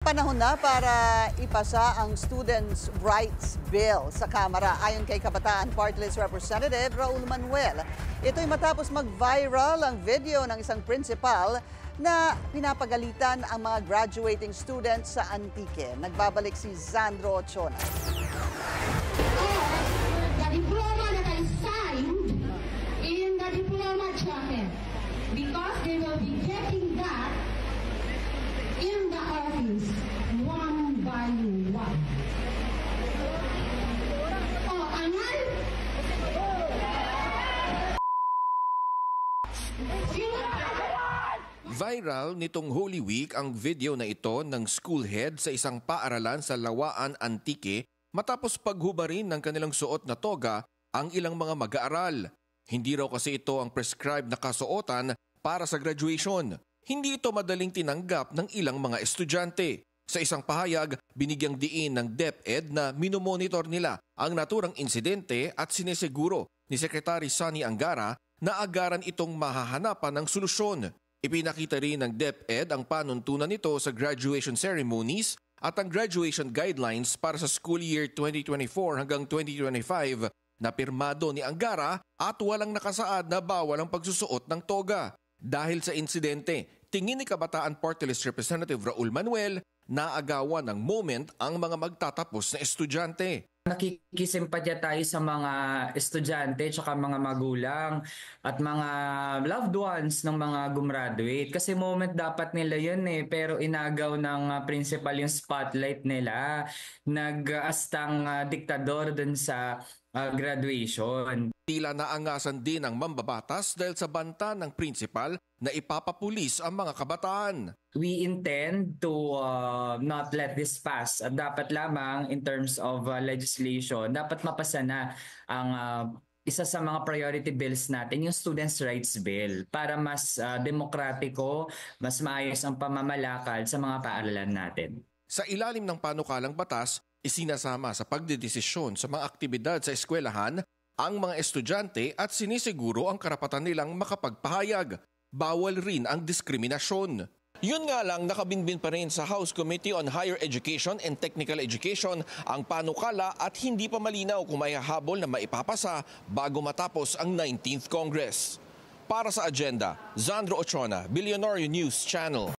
Panahon na para ipasa ang Students' Rights Bill sa Kamara. Ayon kay Kabataan Party List Representative Raul Manuel, ito'y matapos mag-viral ang video ng isang principal na pinapagalitan ang mga graduating students sa Antique. Nagbabalik si Zandro Ochona. The diploma that I signed in the diploma jacket, because they will be getting that in the office, one by one. Oh, anal? Viral nitong Holy Week ang video na ito ng school head sa isang paaralan sa Lawaan, Antique matapos paghubarin ng kanilang suot na toga ang ilang mga mag-aaral. Hindi raw kasi ito ang prescribed na kasuotan para sa graduation. Hindi ito madaling tinanggap ng ilang mga estudyante. Sa isang pahayag, binigyang diin ng DepEd na minomonitor nila ang naturang insidente at sinesiguro ni Secretary Sonny Angara na agaran itong mahahanapan ng solusyon. Ipinakita rin ng DepEd ang panuntunan nito sa graduation ceremonies at ang graduation guidelines para sa school year 2024 hanggang 2025 na pirmado ni Angara at walang nakasaad na bawal ang pagsusuot ng toga. Dahil sa insidente, tingin ni Kabataan Party List Representative Raul Manuel na agawan ng moment ang mga magtatapos na estudyante. Nakikisimpatya tayo sa mga estudyante tsaka mga magulang at mga loved ones ng mga gumraduate. Kasi moment dapat nila yun pero inagaw ng principal yung spotlight nila. Nag-astang diktador dun sa graduation. Tila naangasan din ang mambabatas dahil sa banta ng principal na ipapapulis ang mga kabataan. We intend to not let this pass. Dapat lamang in terms of legislation, dapat mapasa na ang isa sa mga priority bills natin, yung Students' Rights Bill, para mas demokratiko, mas maayos ang pamamalakad sa mga paaralan natin. Sa ilalim ng panukalang batas, isinasama sa pagdedesisyon sa mga aktibidad sa eskwelahan ang mga estudyante at sinisiguro ang karapatan nilang makapagpahayag. Bawal rin ang diskriminasyon. Yun nga lang, nakabinbin pa rin sa House Committee on Higher Education and Technical Education ang panukala at hindi pa malinaw kung may hahabol na maipapasa bago matapos ang 19th Congress. Para sa agenda, Zandro Ochona, Billionaire News Channel.